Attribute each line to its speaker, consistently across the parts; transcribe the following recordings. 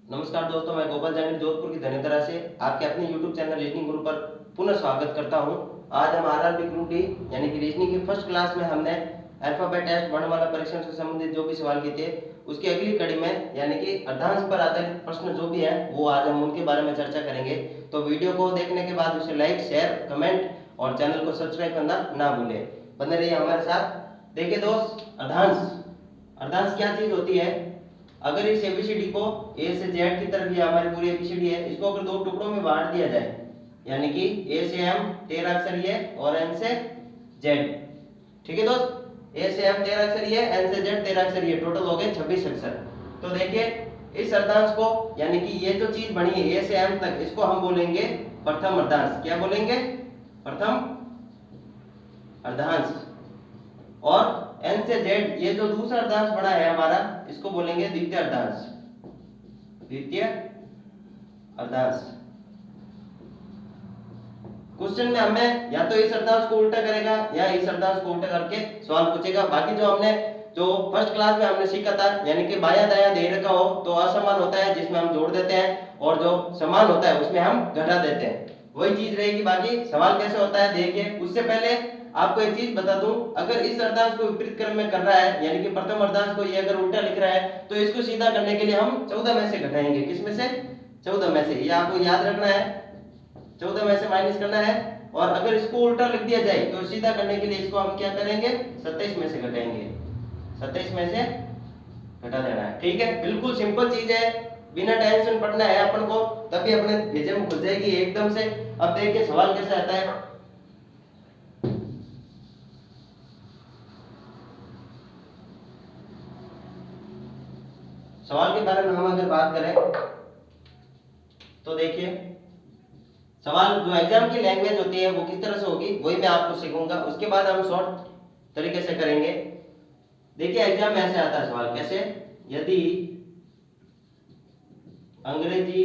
Speaker 1: नमस्कार दोस्तों, मैं गोपाल जानी जोधपुर की धनेतरा से आपके अपने YouTube चैनल रीजनिंग गुरु पर पुनः स्वागत करता हूं। आज हम आरआरबी ग्रुप डी यानी कि रीजनिंग की फर्स्ट क्लास में हमने अल्फाबेट टेस्ट वर्णमाला परीक्षण से संबंधित जो भी सवाल किए थे उसकी अगली कड़ी में यानी कि अर्धांश पर आधारित प्रश्न जो भी है वो आज हम उनके बारे में चर्चा करेंगे। तो वीडियो को देखने के बाद उसे लाइक, शेयर, कमेंट और चैनल को सब्सक्राइब करना ना भूलें। बने रहिए हमारे साथ। देखिए दोस्त, अर्धांश क्या चीज होती है? अगर इस एबीसीडी को ए से जेड की तरफ, ये हमारी पूरी एबीसीडी है, इसको अगर दो टुकड़ों में बांट दिया जाए यानी कि ए से एम 13 अक्षर ये और एन से जेड, ठीक है दोस्त, ए से एम 13 अक्षर ये, एन से जेड 13 अक्षर ये, टोटल हो गए 26 अक्षर। तो देखिए इस अर्धांश को यानी कि ये जो चीज बनी है ए से एम तक, इसको हम बोलेंगे प्रथम अर्धांश। क्या बोलेंगे? प्रथम अर्धांश। और एन से जेड ये जो दूसरा अर्धांश बना है हमारा, इसको बोलेंगे द्वितीय अर्धांश। द्वितीय अर्धांश। क्वेश्चन में हमें या तो इस अर्धांश को उल्टा करेगा या इस अर्धांश को उल्टा करके सवाल पूछेगा। बाकी जो फर्स्ट क्लास में हमने सीखा था यानी कि बाया दाया दे रखा हो तो असमान होता है जिसमें हम जोड़ देते हैं, और जो समान होता है उसमें हम घटा देते हैं, वही चीज रहेगी। बाकी सवाल कैसे होता है देखिए। उससे पहले आपको एक चीज बता दूं, अगर इस अर्धांश को विपरीत क्रम में कर रहा है यानी कि प्रथम अर्धांश को ये अगर उल्टा लिख रहा है तो इसको सीधा करने के लिए हम 14 में से घटाएंगे। किसमें से? 14 में से। ये आपको याद रखना है, 14 में से माइनस करना है। और अगर इसको उल्टा लिख दिया जाए तो सीधा करने के लिए इसको हम क्या करेंगे? 27 में से घटाएंगे। 27 में से घटा देना है, ठीक है। बिल्कुल सिंपल चीज है, बिना टेंशन पढ़ना है अपन को, तभी अपने भेजे में खुल जाएगी एकदम से। अब देखिए सवाल कैसे आता है। सवाल के बारे में हम अगर बात करें तो देखिए, सवाल जो एग्जाम की लैंग्वेज होती है वो किस तरह से होगी वही मैं आपको सिखाऊंगा। उसके बाद हम शॉर्ट तरीके से करेंगे। देखिए एग्जाम में ऐसे आता है सवाल, कैसे? यदि अंग्रेजी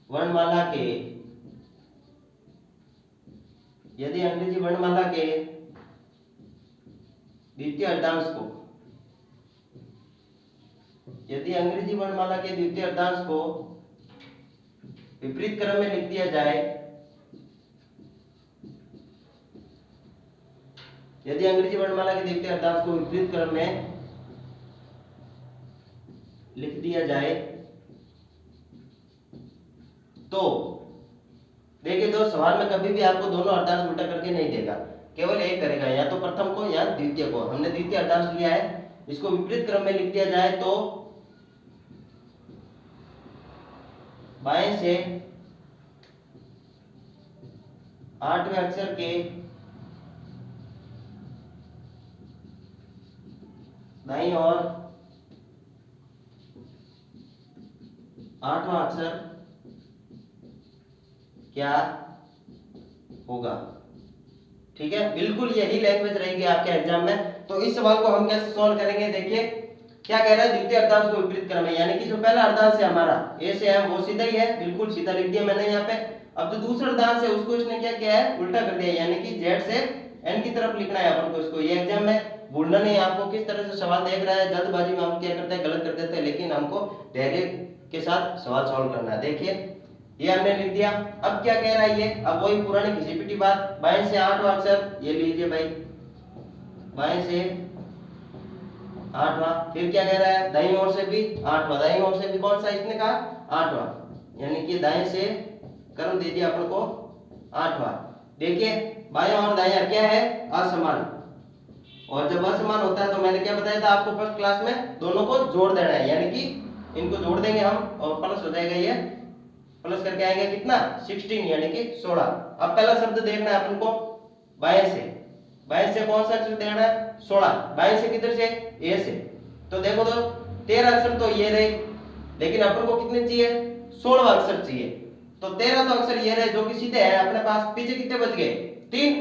Speaker 1: वर्णमाला के द्वितीय अर्धांश को विपरीत क्रम में लिख दिया जाए, यदि अंग्रेजी वर्णमाला के द्वितीय अर्धांश को विपरीत क्रम में लिख दिया जाए तो देखिए दोस्त, सवाल में कभी भी आपको दोनों अर्धांश उल्टा करके नहीं देगा, केवल एक करेगा, या तो प्रथम को या द्वितीय को। हमने द्वितीय अर्धांश लिया है, इसको विपरीत क्रम में लिख दिया जाए तो बाएं से 8वें अक्षर के दाईं ओर 8वां अक्षर क्या होगा? ठीक है, बिल्कुल यही लैंग्वेज रहेगी आपके एग्जाम में। तो इस सवाल को हम कैसे सॉल्व करेंगे? देखिए क्या कह रहा है, द्वितीय अर्धांश को विपरीत क्रम में, यानी कि जो पहला अर्धांश है हमारा ए से एम वो सीधा ही है, बिल्कुल सीधा लिख दिया मैंने यहाँ पे। अब जो दूसरा अर्धांश है उसको इसने क्या किया है? उल्टा कर दिया, यानी कि जेड से एन की तरफ लिखना है अपन को इसको। ये एग्जाम में भूलना नहीं आपको, किस तरह से सवाल देख रहा है, जल्दबाजी में हम क्या करते हैं, गलत कर देते हैं, लेकिन हमको धैर्य के साथ सवाल सॉल्व करना है। देखिए ये हमने लिख दिया। अब क्या कह रहा है ये? अब वही पुरानी घिसी पिटी बात, बाएं से 8वां अक्षर ये लीजिए भाई, बाएं से 8वां। फिर क्या कह रहा है? दाईं ओर से भी 8वां। दाईं ओर से भी कौन सा इसने कहा? 8वां, यानी कि दाएं से क्रम दे दिया अपन को 8वां। देखिए बायां और दायां क्या है? असमान। और जब असमान होता है तो मैंने क्या बताया था आपको फर्स्ट क्लास में, दोनों को जोड़ देना है, यानी कि इनको जोड़ देंगे हम और प्लस हो जाएगा, ये प्लस करके आएगा कितना? 16, यानी कि 16। अब पहला शब्द देखना है अपन को, बाएं से कौन सा अक्षर देखना है? 16। बाएं से किधर से? ए से। तो देखो तो 13 अक्षर तो ये रहे, लेकिन अपन को कितने चाहिए? 16वां अक्षर चाहिए। तो 13 तो अक्षर ये रहे जो कि सीधे है अपने पास, पीछे कितने बच गए? 3।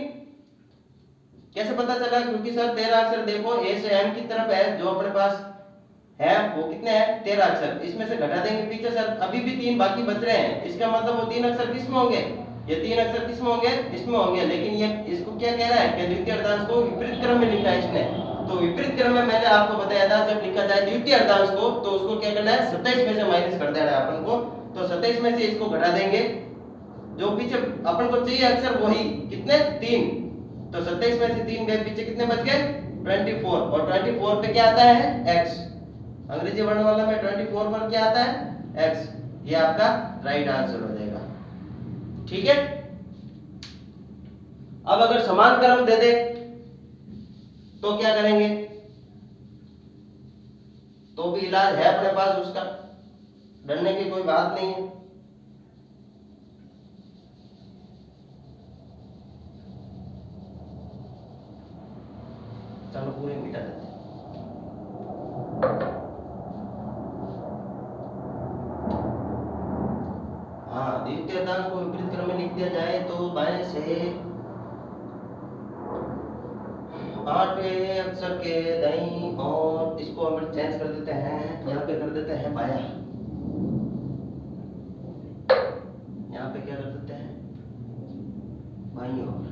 Speaker 1: कैसे पता चला? क्योंकि सर 13 अक्षर देखो ए से एम की तरफ है, जो अपने पास है वो कितने हैं? 13 अक्षर। इसमें से घटा देंगे पीछे सर, अभी भी 3 बाकी बच रहे हैं, इसका मतलब वो 3 अक्षर किस में होंगे? ये 3 अक्षर किस में होंगे? इसमें होंगे। लेकिन ये इसको क्या कह रहा है कि द्वितीय अर्धांश को विपरीत क्रम में लिखा है इसने, तो विपरीत क्रम में मैंने आपको बताया था जब लिखा जाए द्वितीय अर्धांश को तो उसको क्या करना है 27 में से माइनस कर देना है अपन को। तो 27 में से इसको घटा देंगे, जो पीछे अपन को चाहिए अक्षर वही कितने 3, तो 27 में से 3 गए पीछे कितने बच गए 24, और 24 पे क्या आता है x, अंग्रेजी वर्णमाला में 24 पर क्या आता है x, ये आपका राइट आंसर हो जाएगा। ठीक है, अब अगर समान क्रम दे दे तो क्या करेंगे, तो भी इलाज है अपने पास उसका, डरने की कोई बात नहीं है। चलो पूरे मिटा देते हैं। हाँ, द्वितीय अर्धांश को विपरीत क्रम में लिख दिया जाए तो बाएं से 8 अक्षर के दाईं और इसको हम चेंज कर देते हैं, यहाँ पे कर देते हैं बायां, यहाँ पे क्या कर देते हैं बाईं ओर।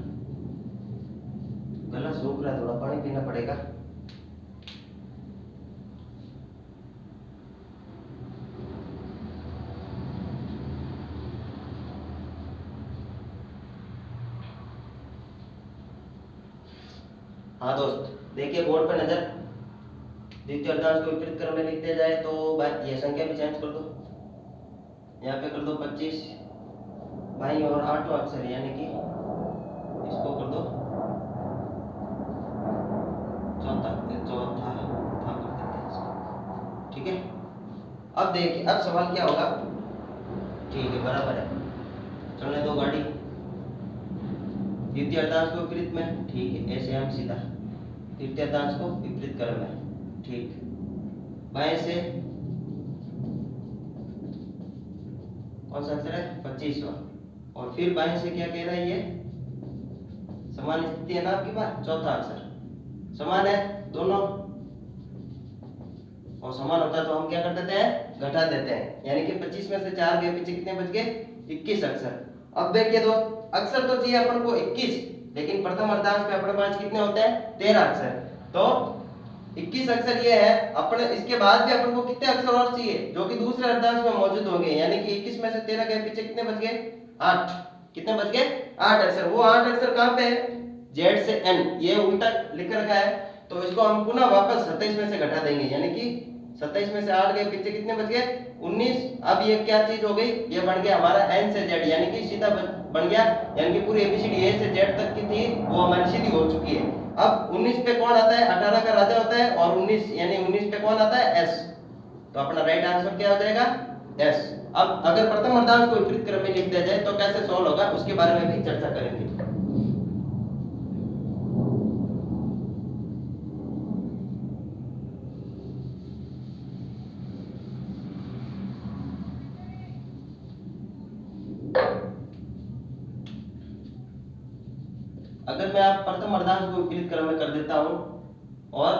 Speaker 1: गला सूख रहा है, थोड़ा पानी पीना पड़ेगा। हाँ दोस्त, देखिए बोर्ड पे नजर, द्वितीय अर्धांश को विपरीत क्रम में लिख दिया जाए तो ये संख्या भी चेंज कर दो, यहाँ पे कर दो 25 बाईं और 8वां अक्षर यानी कि इसको कर दो चौथा कर देते हैं इसको। ठीक है, अब देखिए अब सवाल क्या होगा। ठीक है, बराबर है, चलने दो गाड़ी। द्वितीय अर्धांश को विपरीत में, ठीक है, ऐसे हम सीधा द्वितीय अर्धांश को विपरीत क्रम में, ठीक, बाएं से कौन सा अक्षर है 25वां, और फिर बाएं से क्या कह रहा है ये समान स्थिति है ना आपके पास, चौथा अक्षर समान है दोनों, और समान होता है तो हम क्या कर देते हैं घटा देते हैं, यानी कि 25 में से 4 गए पीछे कितने बच गए 21 अक्षर। अब देखिए दोस्त, अक्षर तो चाहिए अपन को 21, लेकिन प्रथम अर्धांश में अपने पास कितने होते हैं 13 अक्षर, तो 21 अक्षर ये है अपने, इसके बाद भी अपन को कितने अक्षर और चाहिए जो कि दूसरे अर्धांश में मौजूद होंगे, यानी कि 21 में से 13 गए पीछे कितने बच गए 8, कितने बच गए 8 अक्षर। वो 8 अक्षर कहाँ पे है Z से N, ये उल्टा लिख रखा है, तो इसको हम पुनः वापस 27 में से घटा देंगे, यानी कि 27 में से 8 गए पीछे कितने बच गए 19। अब ये क्या चीज हो गई, ये बन गया हमारा N से Z, यानी कि सीधा बन गया, यानी कि पूरी एबीसीडी A से Z तक की थी वो हमारी सीधी हो चुकी है। अब 19 पे कौन आता है 18 का राजा होता है, और 19 यानी 19 पे कौन आता है S, तो अपना राइट आंसर क्या हो जाएगा S। अब अगर प्रथम अर्धांश को विपरीत क्रम में लिख दिया जाए तो कैसे सॉल्व होगा उसके बारे में भी चर्चा करेंगे। अगर मैं आप प्रथम अर्धांश को विपरीत क्रम में कर देता हूं और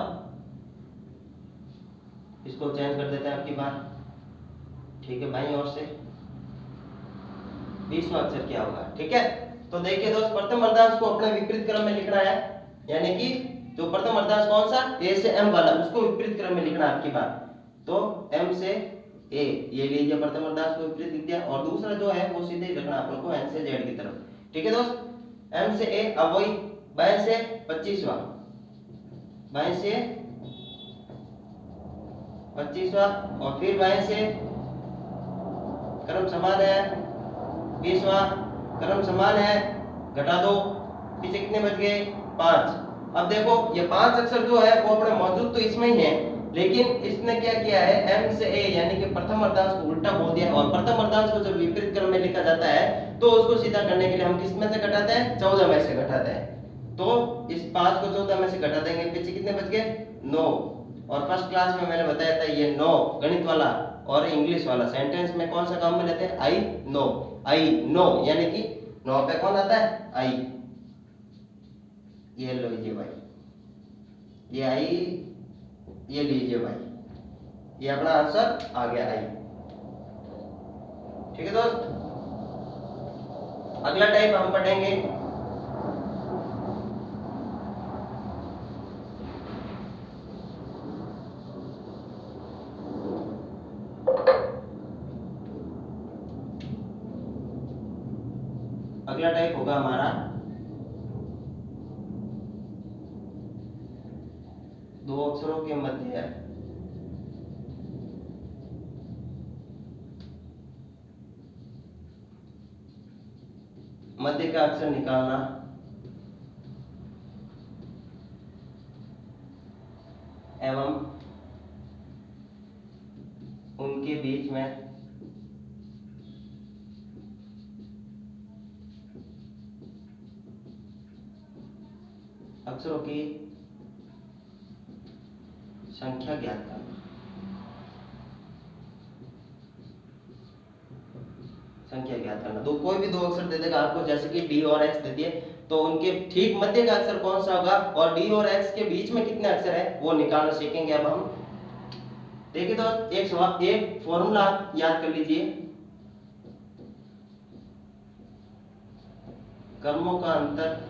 Speaker 1: इसको चेंज कर देते हैं आपकी बार, ठीक है, बाईं ओर से 20वां अक्षर क्या होगा। ठीक है, तो देखिए दोस्त, प्रथम अर्धांश को अपने विपरीत क्रम में लिखना है, यानी कि जो प्रथम अर्धांश कौन सा A से M वाला, उसको विपरीत क्रम में लिखना है आपकी बार। तो M से A ये लीजिए, प्रथम अर्धांश को विपरीत लिख दिया, और दूसरा जो है वो सीधे ही रखना अपन को N से Z की तरफ। ठीक है दोस्त, M से A, अब वही बाएं से 25वां, बाएं से 25वां, और फिर बाएं से क्रम समान है 20वां, क्रम समान है, घटा दो, पीछे कितने बच गए 5। अब देखो ये 5 अक्षर जो है वो अपने मौजूद तो इसमें ही है, लेकिन इसने क्या किया है M से A यानी कि प्रथम अर्धांश को उल्टा बोल दिया, और प्रथम अर्धांश को जब विपरीत क्रम में लिखा जाता है तो उसको सीधा करने के लिए हम किस में से घटाते हैं 14 में से घटाते हैं। तो इस 5 को 14 में से घटा देंगे, पीछे कितने बच गए 9। और फर्स्ट क्लास में मैंने बताया था ये 9 गणित वाला और इंग्लिश वाला सेंटेंस में कौन सा काम में लेते हैं आई नो, यानी कि 9 पे कौन आता है आई। ये लो लीजिए भाई, ये आई, ये लीजिए भाई, ये अपना आंसर आ गया आई। ठीक है दोस्त, अगला टाइप हम पढ़ेंगे होगा हमारा दो अक्षरों के मध्य मध्य का अक्षर निकालना एवं उनके बीच में अक्षरों की संख्या ज्ञात करना। संख्या ज्ञात करना, तो कोई भी दो अक्षर दे देगा आपको, जैसे कि डी और एक्स दे दिए, तो उनके ठीक मध्य का अक्षर कौन सा होगा और डी और एक्स के बीच में कितने अक्षर है वो निकालना सीखेंगे अब हम। देखिए दोस्त, एक फॉर्मूला याद कर लीजिए, क्रमों का अंतर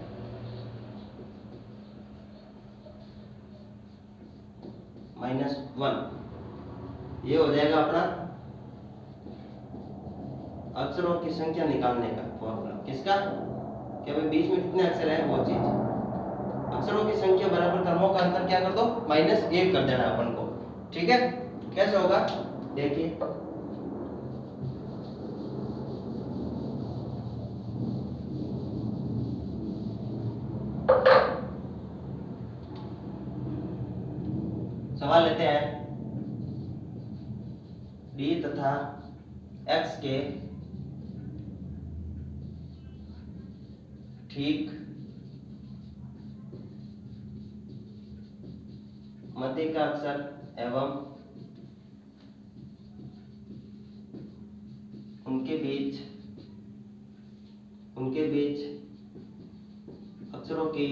Speaker 1: -1, ये हो जाएगा अपना अक्षरों की संख्या निकालने का फॉर्मूला। किसका? कि भाई बीच में कितने अक्षर है वो चीज। अक्षरों की संख्या बराबर क्रमों का अंतर क्या कर दो, -1 कर देना अपन को। ठीक है, कैसे होगा देखिए, सवाल लेते हैं, डी तथा एक्स के ठीक मध्य का अक्षर एवं उनके बीच अक्षरों की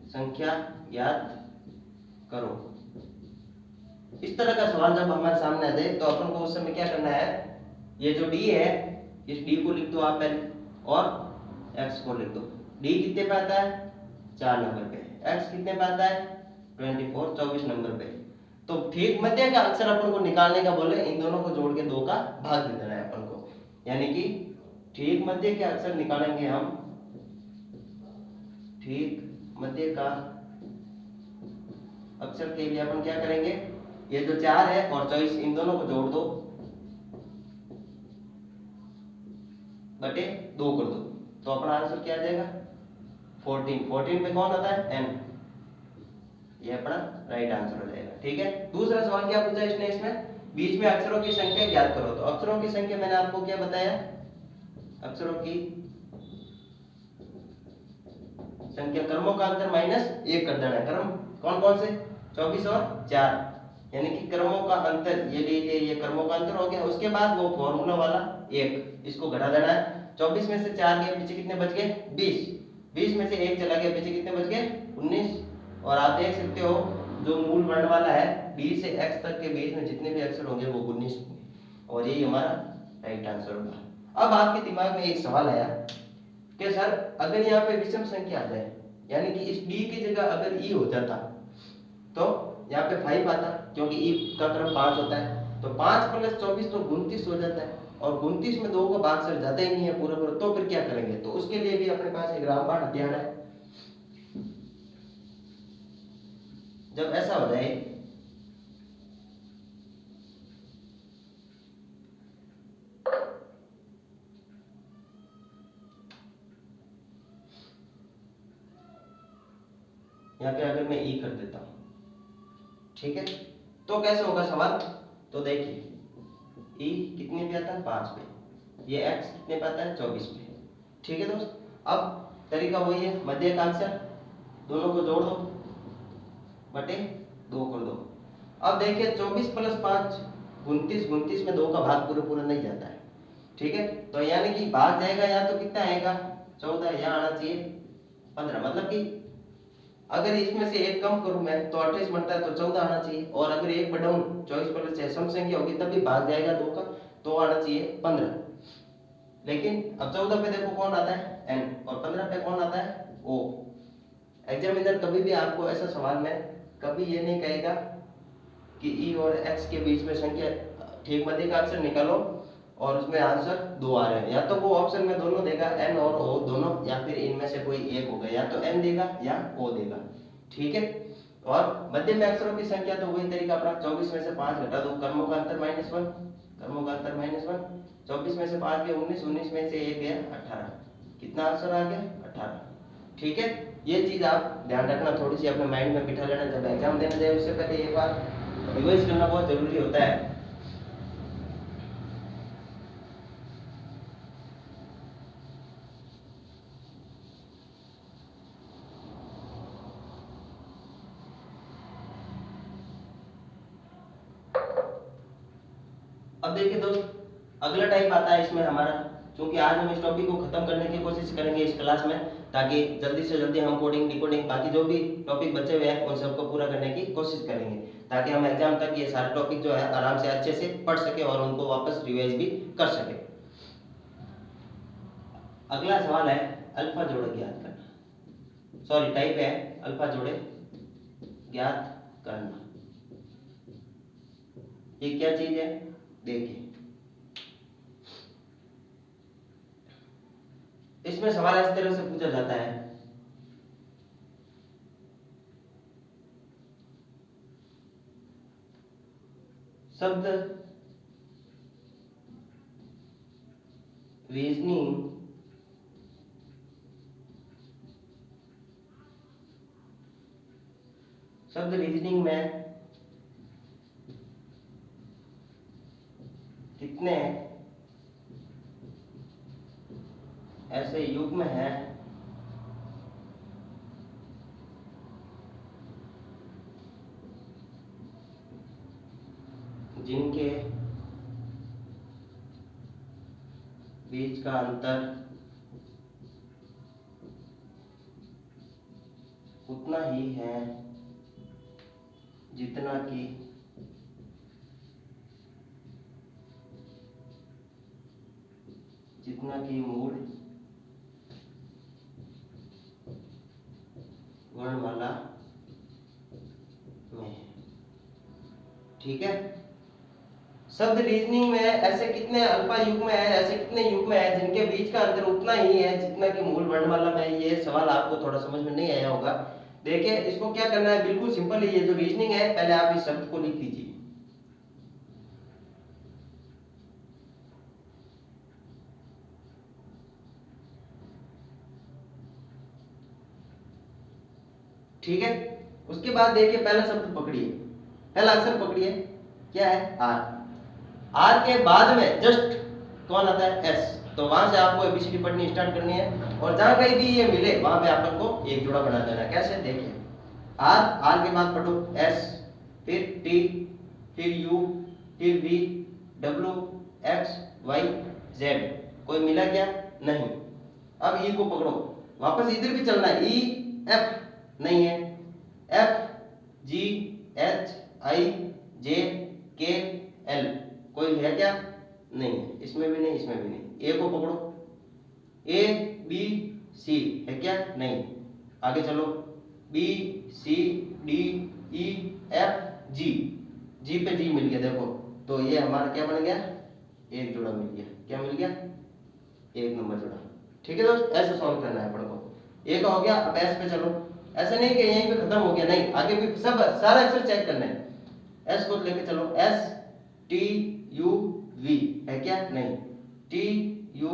Speaker 1: संख्या याद करो। इस तरह का सवाल जब हमारे सामने आ जाए तो अपन को उस समय क्या करना है, ये जो डी है इस डी को लिख दो आप पहले और एक्स को लिख दो। डी कितने पे आता है 4 नंबर पे, एक्स कितने पे आता है 24 नंबर पे। तो ठीक मध्य का अक्षर अपन को निकालने का बोले, इन दोनों को जोड़ के 2 का भाग दे देना है अपन को, यानी कि ठीक मध्य के अक्षर निकालेंगे हम। ठीक मध्य का अक्षर के लिए अपन क्या करेंगे, ये जो 4 है और 24 इन दोनों को जोड़ दो बटे 2 कर दो, तो अपना आंसर क्या आ जाएगा 14 पे कौन आता है n, ये अपना राइट आंसर हो जाएगा। ठीक है, दूसरा सवाल क्या पूछा इसने, इसमें बीच में अक्षरों की संख्या ज्ञात करो। तो अक्षरों की संख्या मैंने आपको क्या बताया, अक्षरों की संख्या क्रमों का अंतर -1 कर देना है। क्रम कौन कौन से 24 और 4, यानी कि क्रमों का अंतर, ये लीजिए ये क्रमों का अंतर हो गया। उसके बाद वो फॉर्मूला वाला 1 इसको घटा देना है। 24 में से 4 गए पीछे कितने बच गए 20 में से 1 चला गया पीछे कितने बच गए 19। और आप देख सकते हो जो मूल वर्ण वाला है डी से एक्स तक के बीच में जितने भी अक्षर होंगे वो 19 होंगे, और यही हमारा राइट आंसर होगा। अब आपके दिमाग में एक सवाल आया कि सर अगर यहाँ पे विषम संख्या आ जाए, यानी कि इस डी की जगह अगर ई हो जाता तो यहाँ पे 5 आता, क्योंकि ई का क्रम 5 होता है, तो 5 + 24 तो 29 हो जाता है, और 29 में 2 का भाग सर जाता ही नहीं है पूरा पूरा, तो फिर क्या करेंगे। तो उसके लिए भी अपने पास एक रामबाण अध्ययन है। जब ऐसा हो जाए यहाँ पे अगर मैं ई कर देता हूं, ठीक है, तो कैसे होगा सवाल। तो देखिए ई कितने पे आता है 5 पे, ये एक्स कितने पे आता है 24 पे। ठीक है दोस्त, अब तरीका वही है, मध्य का अक्षर दोनों को जोड़ दो बटे 2 कर दो। अब देखिए 24 + 5 29 में 2 का भाग पूरा पूरा नहीं जाता है। ठीक है, तो यानी कि भाग जाएगा या तो कितना आएगा 14, यहाँ आना चाहिए 15, मतलब कि अगर इसमें से एक कम करूं मैं तो 28 बनता है, तो 14 आना चाहिए, और अगर एक बढ़ाऊं 24 + 6 सम संख्या होगी तब भी भाग जाएगा 2 का, तो आना चाहिए 15। लेकिन अब 14 पे देखो कौन आता है n, और 15 पे कौन आता है o। एग्जामिनर कभी भी आपको ऐसा सवाल में कभी ये नहीं कहेगा कि e और x के बीच में संख्या ठीक मध्य का अक्षर निकालो और उसमें आंसर 2 आ रहे हैं, या तो वो ऑप्शन में दोनों देगा n और o दोनों, या फिर इनमें से कोई एक होगा, या तो n देगा या o देगा। ठीक है। और मध्य में अक्षरों की संख्या तो वही तरीका अपना, 24 में से 5 घटा दो, कर्मों का अंतर -1, कर्मों का अंतर -1, 24 में से 5 गए 19, 19 में से 1 गया 18, कितना आंसर आ गया 18। ठीक है। ये चीज आप ध्यान रखना, थोड़ी सी अपने माइंड में बिठा लेना, जब एग्जाम देने जाए उससे पहले एक बार रिवाइज करना बहुत जरूरी होता है। अब देखिए दोस्त, अगला टाइप आता है इसमें हमारा, क्योंकि आज हम इस टॉपिक को खत्म करने की कोशिश करेंगे इस क्लास में, ताकि जल्दी से जल्दी हम कोडिंग डिकोडिंग बाकी जो भी टॉपिक बचे हुए हैं उन सबको पूरा करने की कोशिश करेंगे, ताकि हम एग्जाम तक ये सारे टॉपिक जो है आराम से अच्छे से पढ़ सके और उनको वापस रिवाइज भी कर सके। अगला सवाल है अल्फा जोड़े ज्ञात करना, सॉरी टाइप है अल्फा जोड़े ज्ञात करना। ये क्या चीज है देखिए, इसमें सवाल इस तरह से पूछा जाता है, शब्द रीजनिंग में कितने ऐसे युग्म हैं जिनके बीच का अंतर उतना ही है जितना कि मूल वर्णमाला में। ठीक है। शब्द रीजनिंग में ऐसे कितने अल्फा युग्म है, ऐसे कितने युग्म है जिनके बीच का अंतर उतना ही है जितना कि मूल वर्णमाला में। ये सवाल आपको थोड़ा समझ में नहीं आया होगा। देखिए इसको क्या करना है, बिल्कुल सिंपल है। ये जो रीजनिंग है, पहले आप इस शब्द को लिख लीजिए। ठीक है। उसके बाद देखिए पहला शब्द पकड़िए, पहला अक्षर पकड़िए, क्या है आर। आर के बाद में जस्ट कौन आता है एस। तो वहां से आपको एबीसीडी पढ़नी स्टार्ट करनी है, और जहां कहीं भी ये मिले वहां पे अपन को एक जोड़ा बना देना है। कैसे देखिए, आर, आर के बाद पढ़ो एस, फिर टी, फिर यू, फिर V, W, X, Y, Z. कोई मिला क्या? नहीं। अब ई को पकड़ो, वापस इधर भी चलना है। ई, एफ नहीं है, एफ, जी, एच, आई, जे, के, एल। कोई है क्या? नहीं है। इसमें भी नहीं, इसमें भी नहीं। ए को पकड़ो, ए, बी, सी है क्या? नहीं। आगे चलो, बी, सी, डी, ई, एफ, जी। जी पे जी मिल गया देखो, तो ये हमारा क्या बन गया? एक जोड़ा मिल गया। क्या मिल गया? एक नंबर जोड़ा। ठीक है दोस्त, ऐसे सॉल्व करना है अपन को। ए का हो गया। अब एस पे चलो। ऐसे नहीं कि यहीं पे खत्म हो गया, नहीं, आगे भी सब सारा अक्षर चेक करना है। एस को लेके चलो, एस, टी, यू, वी है क्या? नहीं। T, U,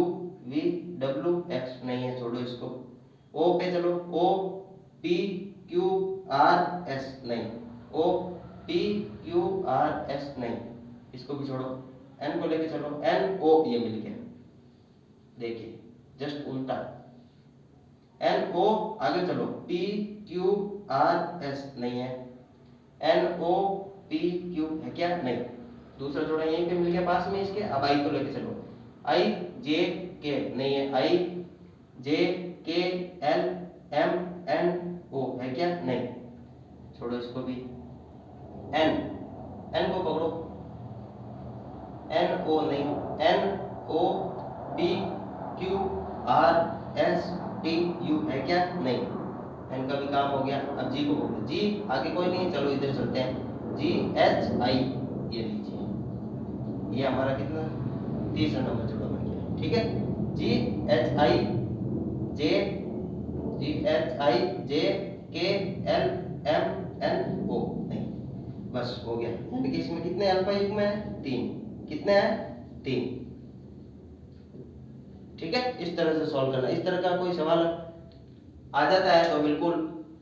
Speaker 1: V, W, X नहीं है, छोड़ो इसको। ओ पे चलो, O, P, Q, R, S नहीं। O, P, Q, R, S नहीं, इसको भी छोड़ो। एन को लेके चलो, एन, ओ, ये मिल गया। देखिए जस्ट उल्टा, एन, ओ, आगे चलो, पी, क्यू, आर, एस नहीं है। एन, ओ, पी, क्यू है क्या? नहीं। दूसरा जोड़ा यहीं पे मिल गया पास में इसके। अब आई को लेके चलो, आई, जे, के नहीं है। आई, जे, के, एल, एम, एन, ओ है क्या? नहीं, छोड़ो इसको भी। एन, एन को पकड़ो, एन, ओ नहीं। N, O, P, Q, R, S, T, U है क्या? नहीं। एन का भी काम हो गया। अब जी को पकड़ो, जी आगे कोई नहीं, चलो इधर चलते हैं। जी, एच, आई ये लीजिए, ये हमारा कितना तीसरा नंबर जोड़ा बन गया। ठीक है, जी एच आई जे के एल एम एन ओ, नहीं बस हो गया। यानी कि इसमें कितने अल्फा युग्म है? 3। कितने हैं? 3। ठीक है, इस तरह से सॉल्व करना। इस तरह का कोई सवाल आ जाता है तो बिल्कुल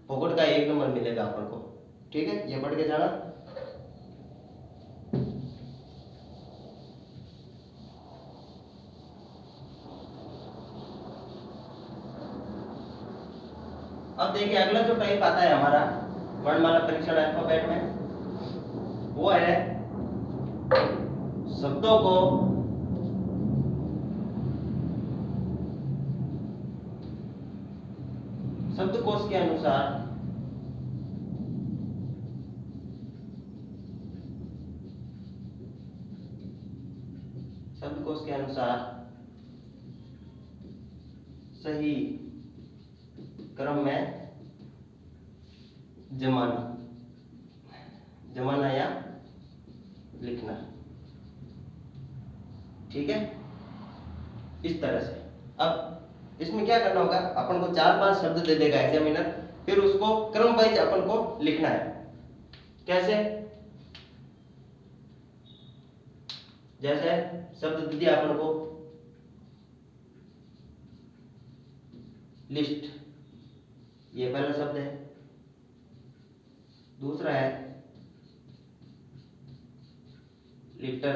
Speaker 1: फोकट का 1 नंबर मिलेगा अपन को। ठीक है, ये पढ़ के जाना। अब देखिए अगला जो टाइप आता है हमारा वर्णमाला परीक्षण अल्फाबेट में, वो है शब्दों को शब्दकोश के अनुसार सही क्रम में जमाना या लिखना। ठीक है, इस तरह से। अब इसमें क्या करना होगा, अपन को 4-5 शब्द दे देगा एग्जामिनर, फिर उसको क्रम वाइज अपन को लिखना है। कैसे? जैसे शब्द दे दिया अपन को लिस्ट, ये पहला शब्द है। दूसरा है लीटर।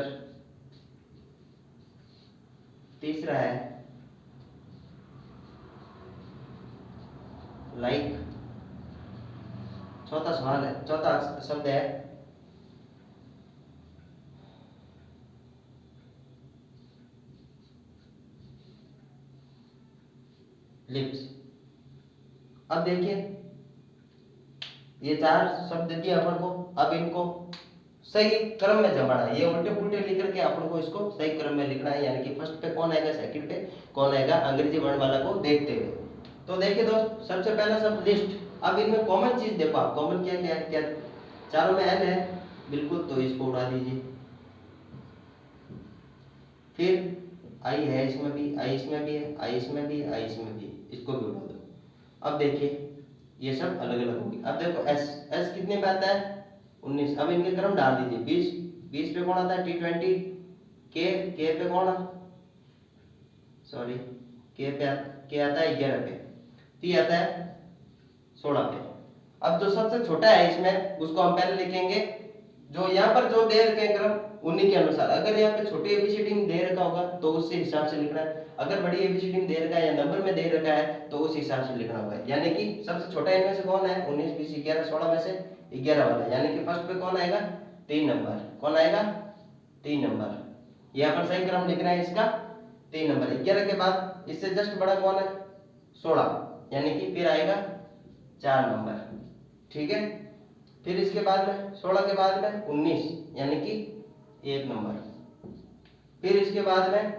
Speaker 1: तीसरा है लाइक। चौथा शब्द है लिप्स। अब देखिए ये 4 शब्द दिए अपन को, अब इनको सही क्रम में जमाना है। ये उल्टे पुल्टे लिख करके अपन को इसको सही क्रम में लिखना है, यानी कि फर्स्ट पे कौन आएगा, सेकंड पे कौन आएगा, अंग्रेजी वर्णमाला को देखते हुए। तो देखिए दोस्त, सबसे पहला शब्द लिस्ट। अब इनमें कॉमन चीज देखो आप, कॉमन क्या क्या क्या? चारों में एल है बिल्कुल, तो इसको उड़ा दीजिए। फिर आई है इसमें भी, आई इसमें भी है, आई इसमें भी, आई इसमें भी, इसको भी उड़ा दो। अब देखिए ये सब अलग अलग होगी। अब देखो एस कितने पे आता है? 19। अब इनके क्रम डाल दीजिए। 20 पे कौन आता है? T20। के पे कौन आता है 11 पे। टी आता है 16 पे। अब जो सबसे छोटा है इसमें उसको हम पहले लिखेंगे, जो यहाँ पर जो दे रखे हैं क्रम उन्हीं के अनुसार। अगर यहाँ पे छोटी एबीसीडी में दे रखा होगा तो उससे हिसाब से लिखना है, अगर बड़ी एबीसीडी में दे रखा है या नंबर में दे रखा है तो उस हिसाब से लिखना होगा। यानी कि सबसे छोटा इनमें से कौन है? 19, 20, 11, 16 में से 11 वाला, यानी कि फर्स्ट पे कौन आएगा? 3 नंबर। कौन आएगा? 3 नंबर। ये अपन सही क्रम लिख रहे हैं इसका 3 नंबर। 11 के बाद इससे जस्ट बड़ा कौन है? 16, यानी कि फिर आएगा 4 नंबर। ठीक है, फिर इसके बाद में 16 के बाद में 19, यानी कि 1 नंबर। फिर इसके बाद में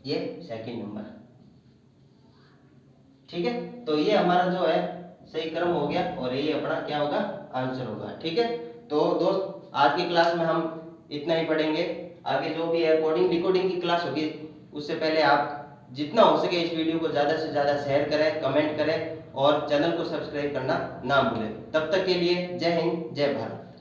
Speaker 1: ये सेकंड नंबर। ठीक है, तो ये हमारा जो है सही क्रम हो गया और ये अपना क्या होगा? आंसर होगा। ठीक है, तो दोस्त आज की क्लास में हम इतना ही पढ़ेंगे। आगे जो भी है कोडिंग डिकोडिंग की क्लास होगी, उससे पहले आप जितना हो सके इस वीडियो को ज़्यादा से ज़्यादा शेयर करें, कमेंट करें और चैनल को सब्सक्राइब करना ना भूलें। तब तक के लिए जय हिंद, जय भारत।